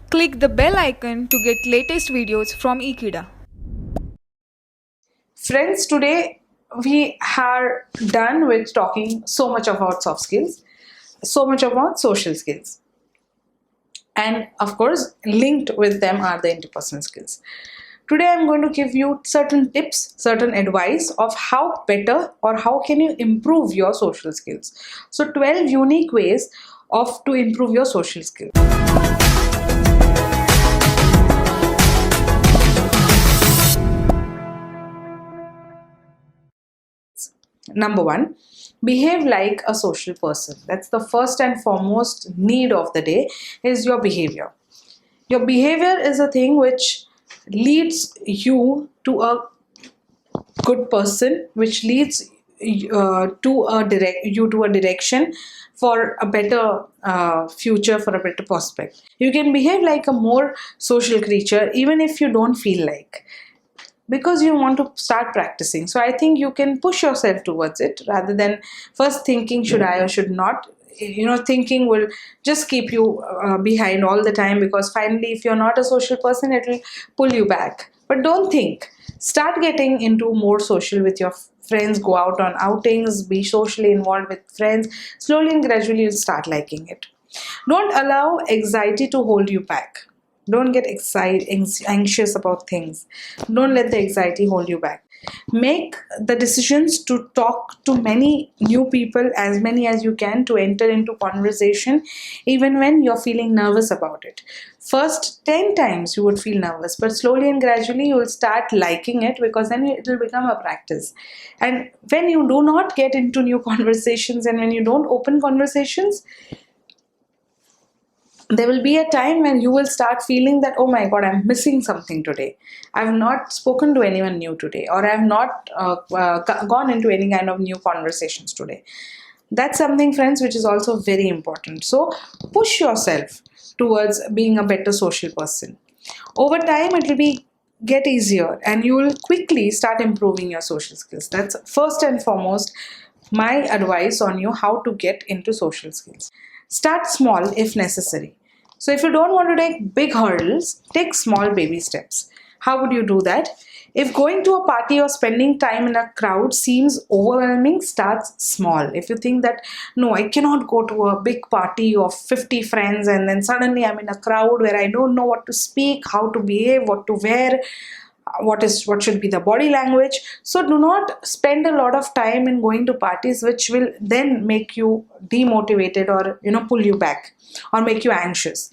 Click the bell icon to get latest videos from Ekeeda. Friends, today we are done with talking so much about soft skills, so much about social skills. And of course, linked with them are the interpersonal skills. Today I'm going to give you certain tips, certain advice of how better or how can you improve your social skills. So 12 unique ways of to improve your social skills. Number one, behave like a social person. That's the first and foremost need of the day is your behavior. Your behavior is a thing which leads you to a good person, which leads to a direction for a better future, for a better prospect. You can behave like a more social creature even if you don't feel like, because you want to start practicing. So I think you can push yourself towards it rather than first thinking should I or should not. Thinking will just keep you behind all the time, because finally if you're not a social person it will pull you back. But don't think, start getting into more social with your friends, go out on outings, be socially involved with friends. Slowly and gradually you'll start liking it. Don't allow anxiety to hold you back. Don't get anxious about things. Don't let the anxiety hold you back. Make the decisions to talk to many new people, as many as you can, to enter into conversation, even when you're feeling nervous about it. First 10 times you would feel nervous, but slowly and gradually you will start liking it, because then it will become a practice. And when you do not get into new conversations and when you don't open conversations, there will be a time when you will start feeling that, oh my god, I'm missing something today. I've not spoken to anyone new today, or I've not gone into any kind of new conversations today. That's something, friends, which is also very important. So push yourself towards being a better social person. Over time it will be get easier and you will quickly start improving your social skills. That's first and foremost my advice on you how to get into social skills. Start small if necessary. So if you don't want to take big hurdles, take small baby steps. How would you do that? If going to a party or spending time in a crowd seems overwhelming, start small. If you think that, no, I cannot go to a big party of 50 friends and then suddenly I'm in a crowd where I don't know what to speak, how to behave, what to wear, what should be the body language. So do not spend a lot of time in going to parties which will then make you demotivated, or pull you back or make you anxious.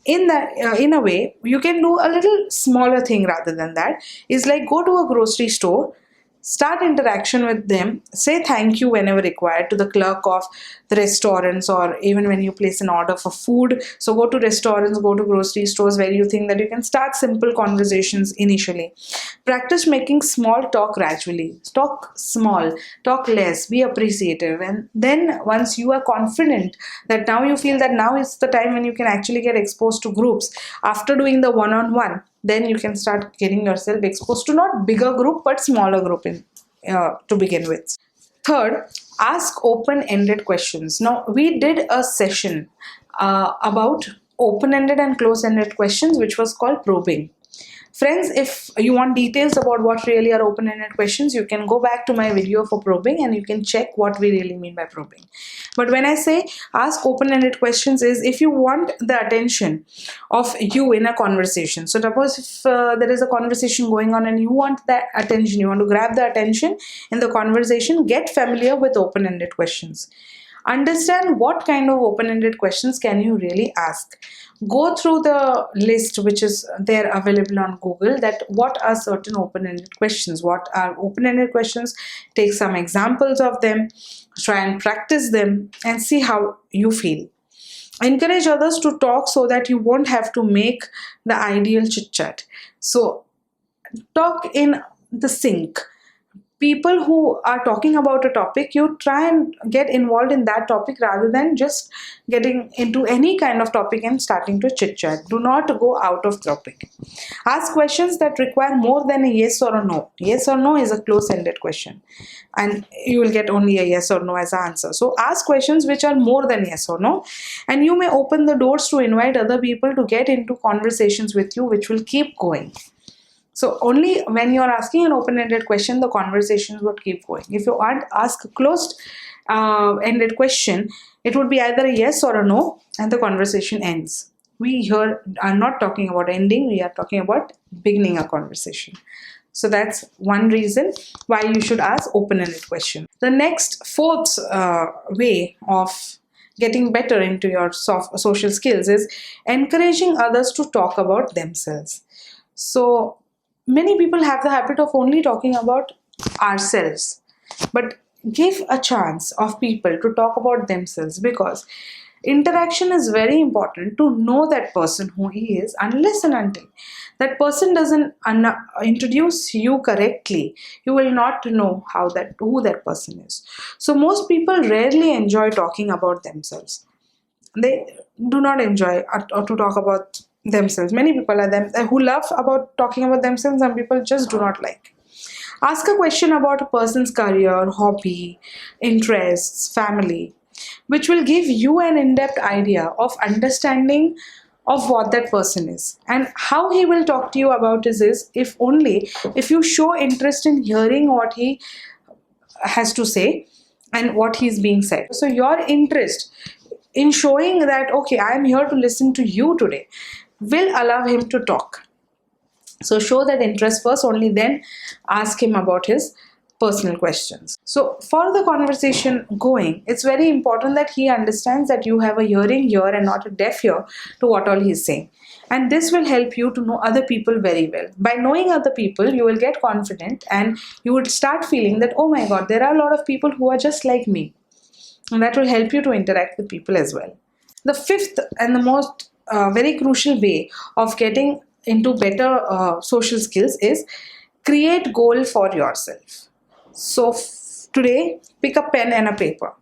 In a way you can do a little smaller thing rather than that, is like go to a grocery store, start interaction with them, say thank you whenever required to the clerk of the restaurants, or even when you place an order for food. So go to restaurants, go to grocery stores where you think that you can start simple conversations initially. Practice making small talk gradually. Talk small, talk less, be appreciative, and then once you are confident that now you feel that now is the time when you can actually get exposed to groups after doing the one-on-one, then you can start getting yourself exposed to not bigger group but smaller group to begin with. Third, ask open-ended questions. Now we did a session about open-ended and close-ended questions, which was called probing. Friends, if you want details about what really are open-ended questions, you can go back to my video for probing and you can check what we really mean by probing. But when I say ask open-ended questions, is if you want the attention of you in a conversation. So suppose if there is a conversation going on and you want that attention, you want to grab the attention in the conversation, get familiar with open-ended questions. Understand what kind of open-ended questions can you really ask. Go through the list which is there available on Google, that what are certain open-ended questions, what are open-ended questions, take some examples of them, try and practice them and see how you feel. Encourage others to talk so that you won't have to make the ideal chit chat. So talk in the sync. people who are talking about a topic, you try and get involved in that topic rather than just getting into any kind of topic and starting to chit chat. Do not go out of topic. Ask questions that require more than a yes or a no. Yes or no is a close ended question, and you will get only a yes or no as an answer. So ask questions which are more than yes or no, and you may open the doors to invite other people to get into conversations with you, which will keep going. So only when you're asking an open-ended question, the conversations would keep going. If you ask a closed-ended question, it would be either a yes or a no, and the conversation ends. We here are not talking about ending; we are talking about beginning a conversation. So that's one reason why you should ask open-ended questions. The next fourth way of getting better into your social skills is encouraging others to talk about themselves. So many people have the habit of only talking about ourselves, but give a chance of people to talk about themselves, because interaction is very important to know that person who he is. Unless and until that person doesn't introduce you correctly, you will not know who that person is. So most people rarely enjoy talking about themselves. They do not enjoy or to talk about themselves. Many people are them who love about talking about themselves. Some people just do not like. Ask a question about a person's career, hobby, interests, family, which will give you an in-depth idea of understanding of what that person is. And how he will talk to you about is if only if you show interest in hearing what he has to say and what he's being said. So your interest in showing that, okay, I am here to listen to you today, will allow him to talk. So show that interest first, only then ask him about his personal questions. So for the conversation going, it's very important that he understands that you have a hearing ear and not a deaf ear to what all he's saying. And this will help you to know other people very well. By knowing other people, you will get confident and you would start feeling that, oh my God, there are a lot of people who are just like me. And that will help you to interact with people as well. The fifth and the most very crucial way of getting into better social skills is create goal for yourself. So today, pick a pen and a paper.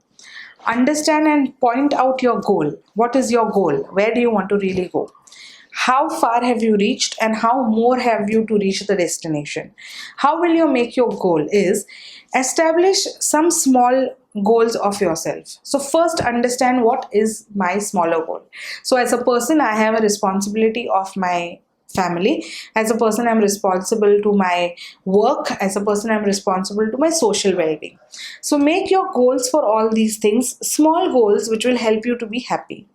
Understand and point out your goal. What is your goal? Where do you want to really go? How far have you reached and how more have you to reach the destination? How will you make your goal is establish some small goals of yourself. So first understand what is my smaller goal. So as a person, I have a responsibility of my family. As a person, I'm responsible to my work. As a person, I'm responsible to my social well-being. So make your goals for all these things small goals which will help you to be happy.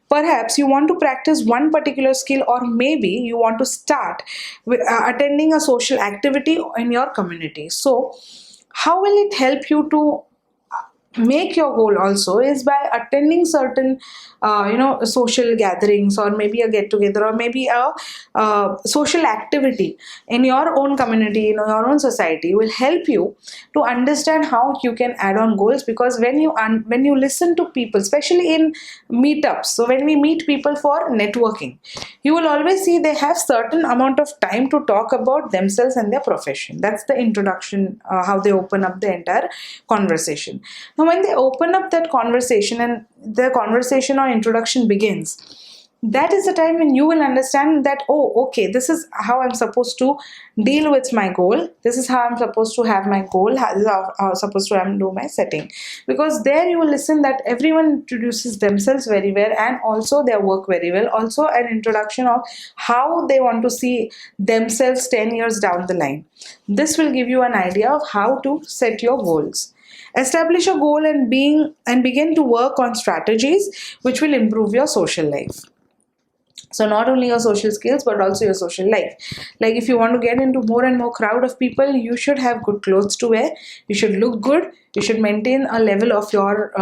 Perhaps you want to practice one particular skill, or maybe you want to start with, attending a social activity in your community. So how will it help you to make your goal also is by attending certain social gatherings, or maybe a get together, or maybe a social activity in your own community, in your own society, will help you to understand how you can add on goals. Because when you listen to people, especially in meetups, so when we meet people for networking, you will always see they have certain amount of time to talk about themselves and their profession. That's the introduction, how they open up the entire conversation. Now when they open up that conversation and the conversation or introduction begins, that is the time when you will understand that, oh, okay, this is how I'm supposed to deal with my goal. This is how I'm supposed to have my goal. This is how I'm supposed to do my setting. Because there you will listen that everyone introduces themselves very well and also their work very well. Also an introduction of how they want to see themselves 10 years down the line. This will give you an idea of how to set your goals. Establish a goal and begin to work on strategies which will improve your social life. So not only your social skills but also your social life. Like if you want to get into more and more crowd of people, you should have good clothes to wear, you should look good, you should maintain a level of your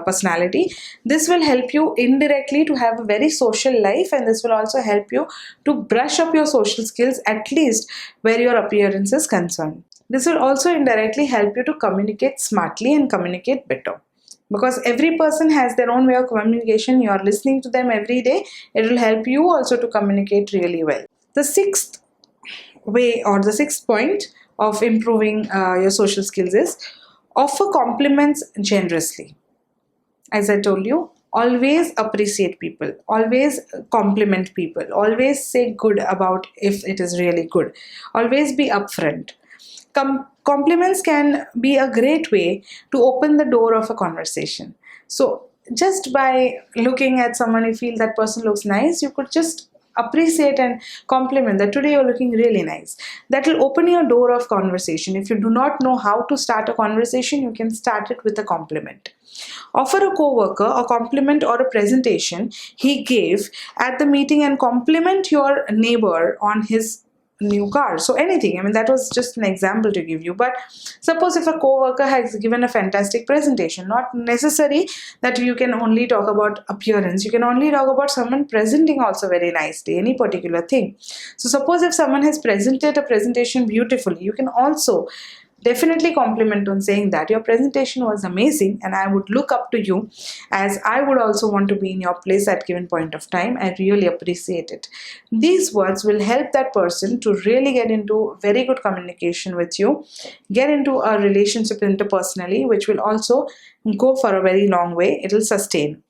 personality. This will help you indirectly to have a very social life, and this will also help you to brush up your social skills, at least where your appearance is concerned. This will also indirectly help you to communicate smartly and communicate better. Because every person has their own way of communication. You are listening to them every day. It will help you also to communicate really well. The sixth way, or the sixth point of improving your social skills is offer compliments generously. As I told you, always appreciate people, always compliment people, always say good about if it is really good, always be upfront. Compliments can be a great way to open the door of a conversation. So, just by looking at someone, you feel that person looks nice, you could just appreciate and compliment that today you're looking really nice. That will open your door of conversation. If you do not know how to start a conversation, you can start it with a compliment. Offer a coworker a compliment or a presentation he gave at the meeting, and compliment your neighbor on his new car. So anything. I mean, that was just an example to give you. But suppose if a coworker has given a fantastic presentation, not necessary that you can only talk about appearance. You can only talk about someone presenting also very nicely, any particular thing. So suppose if someone has presented a presentation beautifully, you can also definitely compliment on saying that your presentation was amazing and I would look up to you, as I would also want to be in your place at given point of time. I really appreciate it. These words will help that person to really get into very good communication with you, get into a relationship interpersonally, which will also go for a very long way. It will sustain.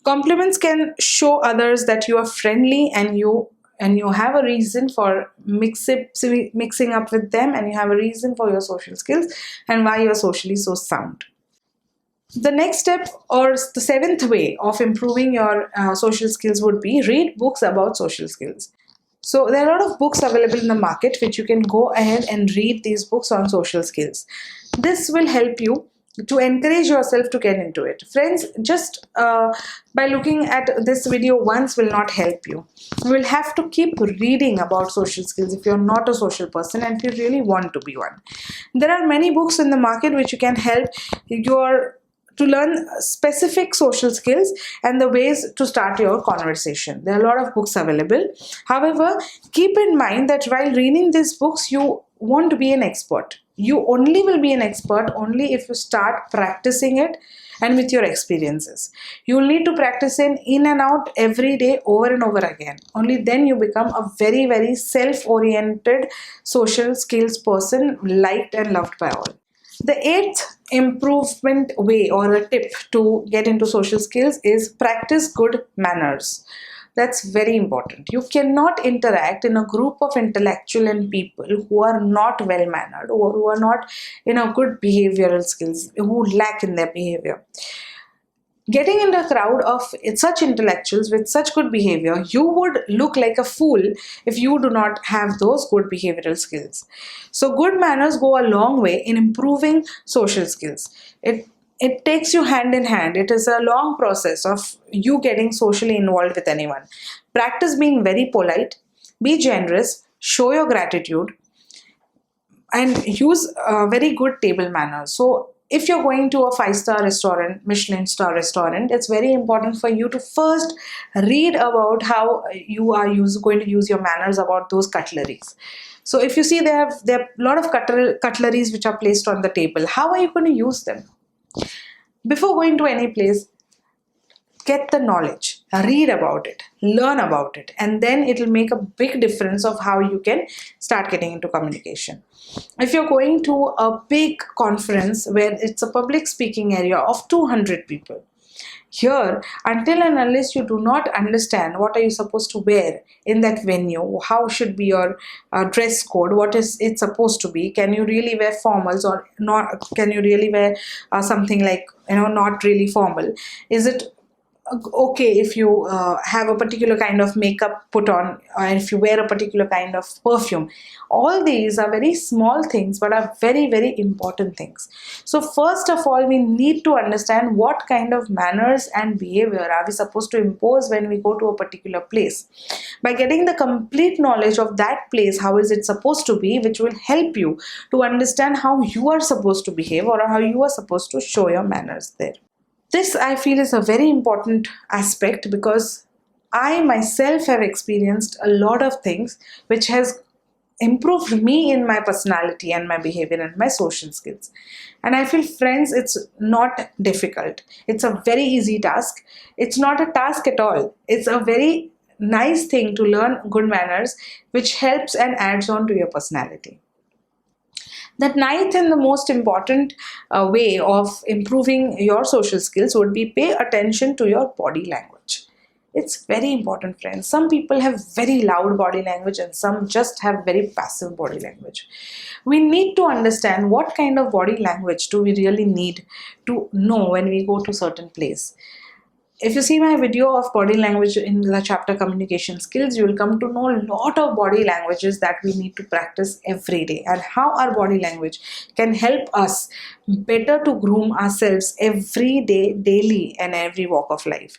Compliments can show others that you are friendly, and you have a reason for mixing up with them, and you have a reason for your social skills and why you're socially so sound. The next step, or the seventh way of improving your social skills, would be read books about social skills. So there are a lot of books available in the market which you can go ahead and read these books on social skills. This will help you to encourage yourself to get into it. Friends, just by looking at this video once will not help you. You will have to keep reading about social skills if you're not a social person and if you really want to be one. There are many books in the market which you can help your to learn specific social skills and the ways to start your conversation. There are a lot of books available. However, keep in mind that while reading these books, you want to be an expert. You only will be an expert only if you start practicing it and with your experiences. You will need to practice in and out every day over and over again. Only then you become a very, very self-oriented social skills person, liked and loved by all. The eighth improvement way or a tip to get into social skills is practice good manners. That's very important. You cannot interact in a group of intellectual and people who are not well mannered or who are not in a good behavioral skills, who lack in their behavior. Getting in a crowd of such intellectuals with such good behavior, you would look like a fool if you do not have those good behavioral skills. So good manners go a long way in improving social skills. It takes you hand in hand. It is a long process of you getting socially involved with anyone. Practice being very polite, be generous, show your gratitude, and use very good table manners. So if you're going to a 5-star restaurant, Michelin star restaurant, it's very important for you to first read about how you are going to use your manners about those cutleries. So if you see there are a lot of cutleries which are placed on the table, how are you going to use them? Before going to any place, get the knowledge, read about it, learn about it, and then it will make a big difference of how you can start getting into communication. If you're going to a big conference where it's a public speaking area of 200 people, here, until and unless you do not understand what are you supposed to wear in that venue, how should be your dress code, what is it supposed to be, can you really wear formals or not, can you really wear something like, not really formal, is it okay if you have a particular kind of makeup put on, or if you wear a particular kind of perfume. All these are very small things but are very, very important things. So first of all, we need to understand what kind of manners and behavior are we supposed to impose when we go to a particular place. By getting the complete knowledge of that place, how is it supposed to be, which will help you to understand how you are supposed to behave or how you are supposed to show your manners there. This, I feel, is a very important aspect because I myself have experienced a lot of things which has improved me in my personality and my behavior and my social skills. And I feel, friends, it's not difficult. It's a very easy task. It's not a task at all. It's a very nice thing to learn good manners, which helps and adds on to your personality. That ninth and the most important way of improving your social skills would be pay attention to your body language. It's very important, friends. Some people have very loud body language and some just have very passive body language. We need to understand what kind of body language do we really need to know when we go to certain place. If you see my video of body language in the chapter communication skills, you will come to know a lot of body languages that we need to practice every day, and how our body language can help us better to groom ourselves every day, daily, and every walk of life.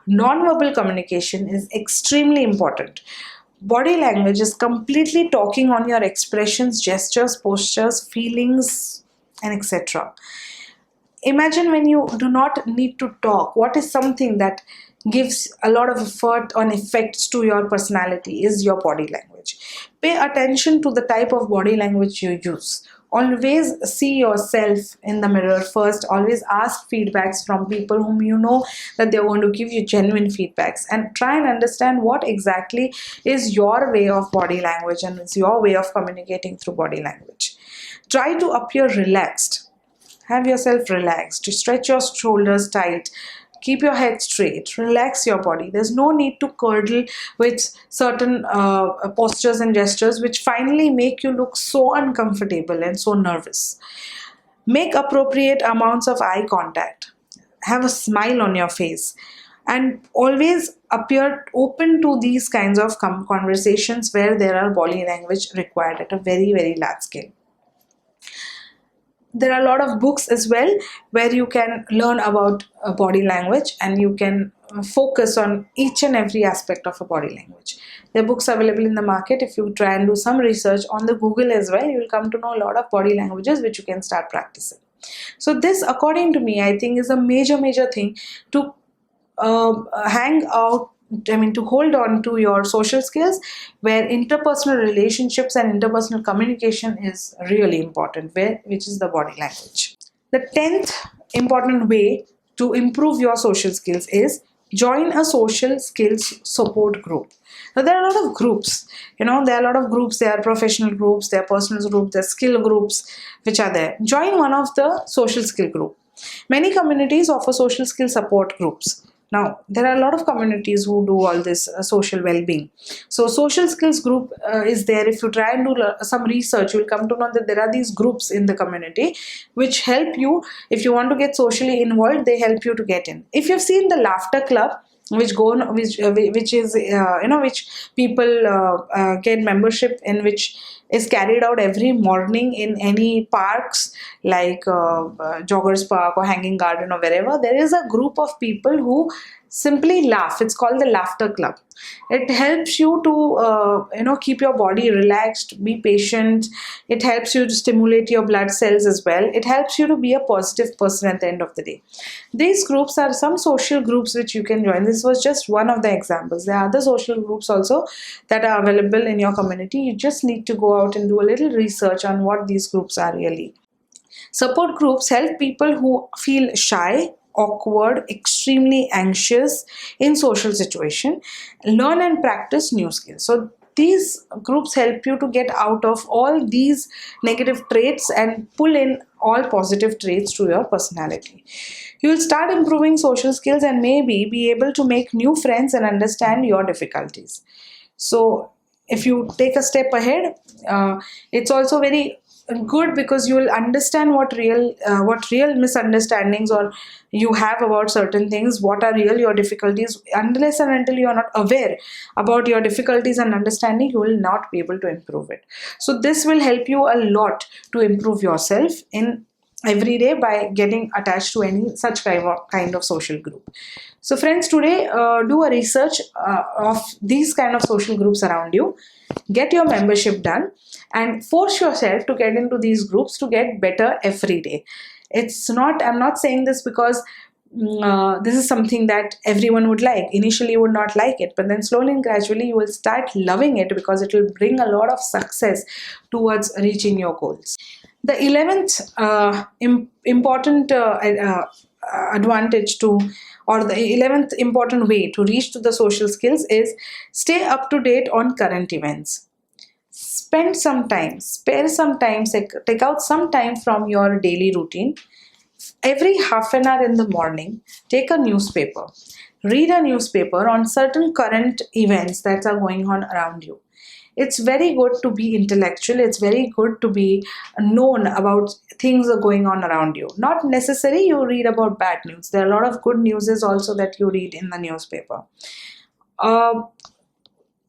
Non-verbal communication is extremely important. Body language is completely talking on your expressions, gestures, postures, feelings, and etc. Imagine when you do not need to talk, what is something that gives a lot of effort on effects to your personality is your body language. Pay attention to the type of body language you use. Always see yourself in the mirror first. Always ask feedbacks from people whom you know that they're going to give you genuine feedbacks, and try and understand what exactly is your way of body language and it's your way of communicating through body language. Try to appear relaxed. Have yourself relaxed. Stretch your shoulders tight. Keep your head straight. Relax your body. There's no need to curdle with certain postures and gestures which finally make you look so uncomfortable and so nervous. Make appropriate amounts of eye contact. Have a smile on your face. And always appear open to these kinds of conversations where there are body language required at a very, very large scale. There are a lot of books as well where you can learn about body language, and you can focus on each and every aspect of a body language. There are books available in the market. If you try and do some research on the Google as well, you will come to know a lot of body languages which you can start practicing. So this, according to me, I think is a major thing to hang out, to hold on to your social skills, where interpersonal relationships and interpersonal communication is really important, which is the body language. The 10th important way to improve your social skills is join a social skills support group. Now, there are a lot of groups, there are a lot of groups. There are professional groups, there are personal groups, there are skill groups which are there. Join one of the social skill group. Many communities offer social skill support groups. Now, there are a lot of communities who do all this social well-being. So, social skills group is there. If you try and do some research, you will come to know that there are these groups in the community which help you. If you want to get socially involved, they help you to get in. If you've seen the laughter club, which is which people get membership in, which is carried out every morning in any parks like Joggers Park or Hanging Garden or wherever, there is a group of people who simply laugh. It's called the laughter club. It helps you to keep your body relaxed, be patient. It helps you to stimulate your blood cells as well. It helps you to be a positive person at the end of the day. These groups are some social groups which you can join. This was just one of the examples. There are other social groups also that are available in your community. You just need to go out and do a little research on what these groups are really. Support groups help people who feel shy, awkward, extremely anxious in social situation learn and practice new skills. So these groups help you to get out of all these negative traits and pull in all positive traits to your personality. You will start improving social skills and maybe be able to make new friends and understand your difficulties. So if you take a step ahead, it's also very good because you will understand what real misunderstandings or you have about certain things, what are real your difficulties. Unless and until you are not aware about your difficulties and understanding, you will not be able to improve it. So this will help you a lot to improve yourself in every day by getting attached to any such kind of social group. So friends, today do a research of these kind of social groups around you. Get your membership done and force yourself to get into these groups to get better every day. I'm not saying this because this is something that everyone would like. Initially you would not like it, but then slowly and gradually you will start loving it because it will bring a lot of success towards reaching your goals. The 11th important advantage to or the 11th important way to reach to the social skills is stay up to date on current events. Spend some time, spare some time, take out some time from your daily routine. Every half an hour in the morning, take a newspaper. Read a newspaper on certain current events that are going on around you. It's very good to be intellectual. It's very good to be known about things are going on around you. Not necessarily you read about bad news. There are a lot of good news also that you read in the newspaper. Uh,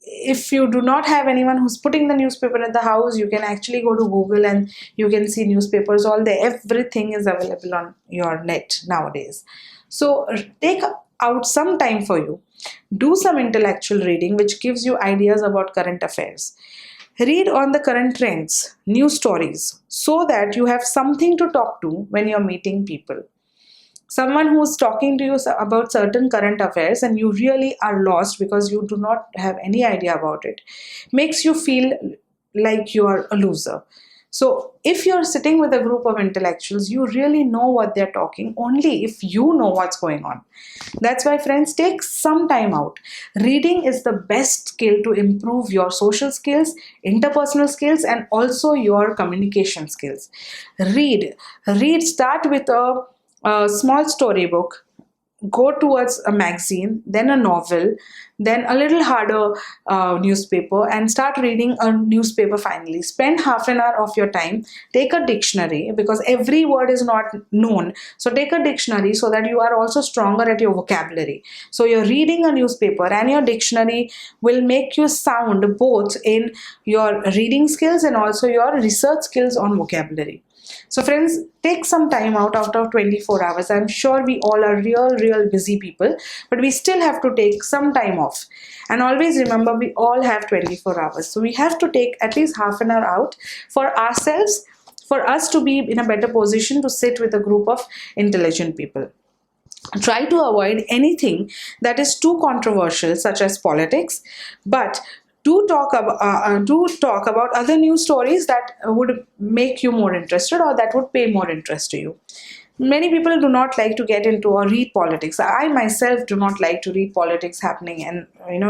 if you do not have anyone who's putting the newspaper at the house, you can actually go to Google and you can see newspapers all day. Everything is available on your net nowadays. So take out some time for you. Do some intellectual reading which gives you ideas about current affairs. Read on the current trends, news stories, so that you have something to talk to when you're meeting people. Someone who's talking to you about certain current affairs and you really are lost because you do not have any idea about it makes you feel like you are a loser. So if you're sitting with a group of intellectuals, you really know what they're talking only if you know what's going on. That's why, friends, take some time out. Reading is the best skill to improve your social skills, interpersonal skills, and also your communication skills. Read, start with a small storybook, go towards a magazine, then a novel, then a little harder newspaper, and start reading a newspaper finally. Spend half an hour of your time. Take a dictionary because every word is not known. So take a dictionary so that you are also stronger at your vocabulary. So you're reading a newspaper and your dictionary will make you sound both in your reading skills and also your research skills on vocabulary. So friends, take some time out of 24 hours. I'm sure we all are real busy people, but we still have to take some time off. And always remember, we all have 24 hours. So we have to take at least half an hour out for ourselves, for us to be in a better position to sit with a group of intelligent people. Try to avoid anything that is too controversial, such as politics, but do talk about other news stories that would make you more interested or that would pay more interest to you. Many people do not like to get into or read politics. I myself do not like to read politics happening and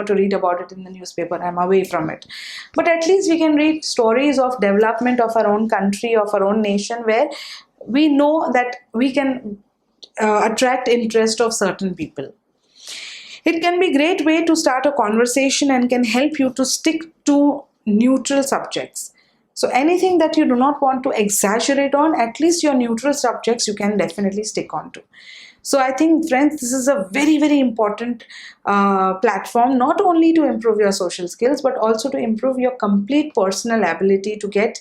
to read about it in the newspaper. I'm away from it. But at least we can read stories of development of our own country, of our own nation, where we know that we can attract interest of certain people. It can be a great way to start a conversation and can help you to stick to neutral subjects. So anything that you do not want to exaggerate on, at least your neutral subjects you can definitely stick on to. So I think, friends, this is a very important platform, not only to improve your social skills, but also to improve your complete personal ability to get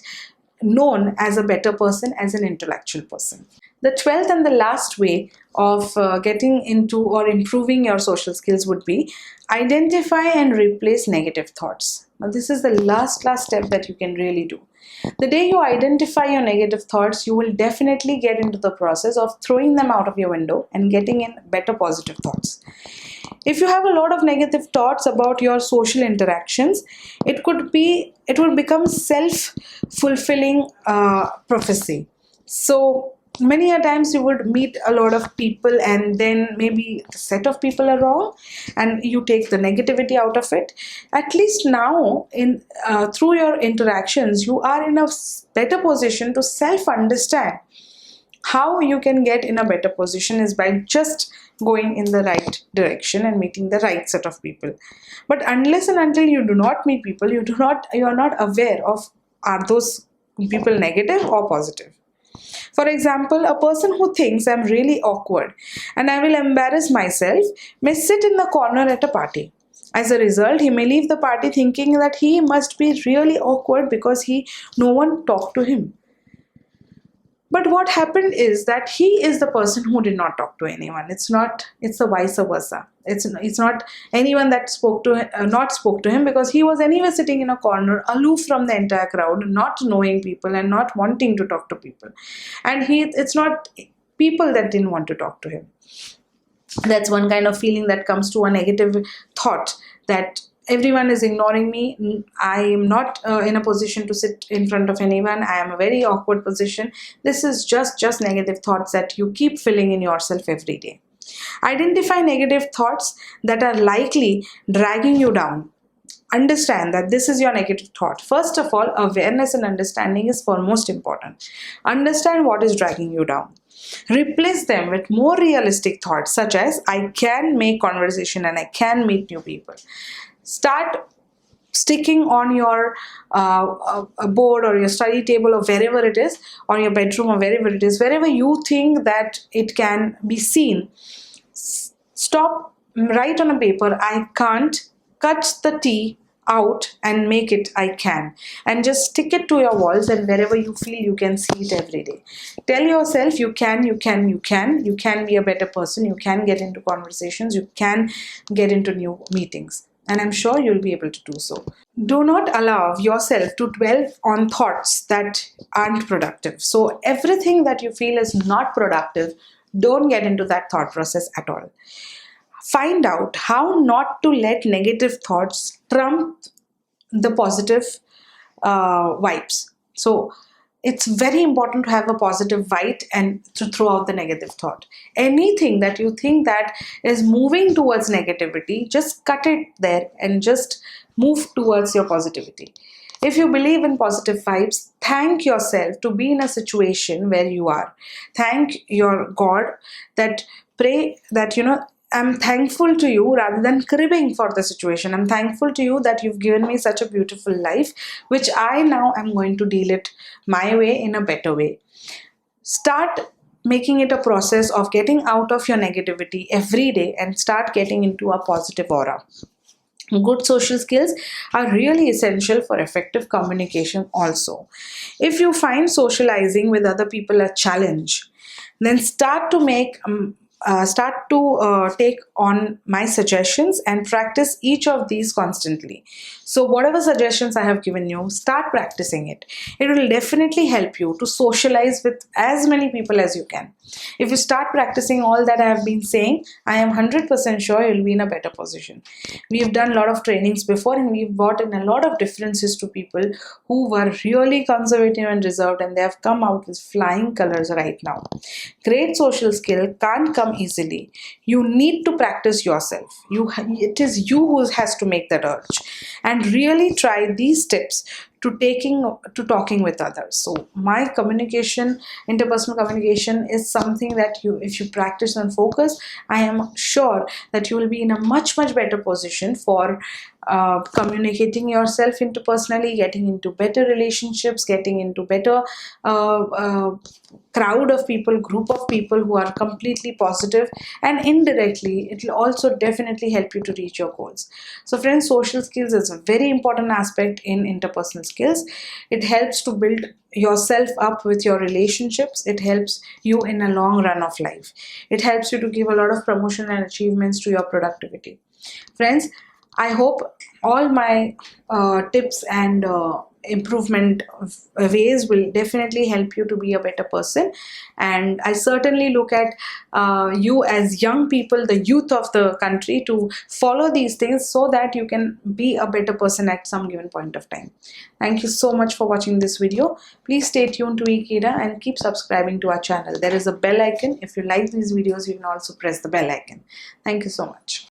known as a better person, as an intellectual person. The 12th and the last way of getting into or improving your social skills would be identify and replace negative thoughts. Now, this is the last step that you can really do. The day you identify your negative thoughts, you will definitely get into the process of throwing them out of your window and getting in better positive thoughts. If you have a lot of negative thoughts about your social interactions, it will become self-fulfilling prophecy. So many a times you would meet a lot of people and then maybe the set of people are wrong and you take the negativity out of it. At least now through your interactions, you are in a better position to self-understand. How you can get in a better position is by just going in the right direction and meeting the right set of people. But unless and until you do not meet people, you are not aware of, are those people negative or positive. For example, a person who thinks I'm really awkward and I will embarrass myself may sit in the corner at a party. As a result, he may leave the party thinking that he must be really awkward because no one talked to him. But what happened is that he is the person who did not talk to anyone. It's the vice versa. It's not anyone that spoke to him because he was anyway sitting in a corner, aloof from the entire crowd, not knowing people and not wanting to talk to people. And it's not people that didn't want to talk to him. That's one kind of feeling that comes to a negative thought, that everyone is ignoring me. I am not in a position to sit in front of anyone. I am a very awkward position. This is just negative thoughts that you keep filling in yourself every day. Identify negative thoughts that are likely dragging you down. Understand that this is your negative thought. First of all, awareness and understanding is foremost important. Understand what is dragging you down. Replace them with more realistic thoughts, such as I can make conversation and I can meet new people. Start sticking on your a board or your study table or wherever it is, or your bedroom or wherever it is, wherever you think that it can be seen. Stop, write on a paper, I can't, cut the T out and make it I can, and just stick it to your walls, and wherever you feel you can see it every day. Tell yourself you can, you can, you can, you can be a better person, you can get into conversations, you can get into new meetings, and I'm sure you'll be able to do so. Do not allow yourself to dwell on thoughts that aren't productive. So everything that you feel is not productive, don't get into that thought process at all. Find out how not to let negative thoughts trump the positive vibes. So it's very important to have a positive vibe and to throw out the negative thought. Anything that you think that is moving towards negativity, just cut it there and just move towards your positivity. If you believe in positive vibes, thank yourself to be in a situation where you are. Thank your God, that pray that, I'm thankful to you rather than cribbing for the situation. I'm thankful to you that you've given me such a beautiful life, which I now am going to deal it my way in a better way. Start making it a process of getting out of your negativity every day and start getting into a positive aura. Good social skills are really essential for effective communication also. If you find socializing with other people a challenge, then start to take on my suggestions and practice each of these constantly. So whatever suggestions I have given you, start practicing it. It will definitely help you to socialize with as many people as you can. If you start practicing all that I have been saying, I am 100% sure you'll be in a better position. We've done a lot of trainings before, and we've brought in a lot of differences to people who were really conservative and reserved, and they have come out with flying colors right now. Great social skill can't come easily. You need to practice yourself. It is you who has to make that urge, and really try these tips to talking with others. So my communication, interpersonal communication, is something that if you practice and focus, I am sure that you will be in a much better position for communicating yourself interpersonally, getting into better relationships, getting into better crowd of people, group of people who are completely positive, and indirectly it will also definitely help you to reach your goals. So friends, social skills is a very important aspect in interpersonal skills. It helps to build yourself up with your relationships. It helps you in a long run of life. It helps you to give a lot of promotion and achievements to your productivity. Friends, I hope all my tips and improvement ways will definitely help you to be a better person, and I certainly look at you as young people, the youth of the country, to follow these things so that you can be a better person at some given point of time. Thank you so much for watching this video. Please stay tuned to Ikeda and keep subscribing to our channel. There is a bell icon. If you like these videos, you can also press the bell icon. Thank you so much.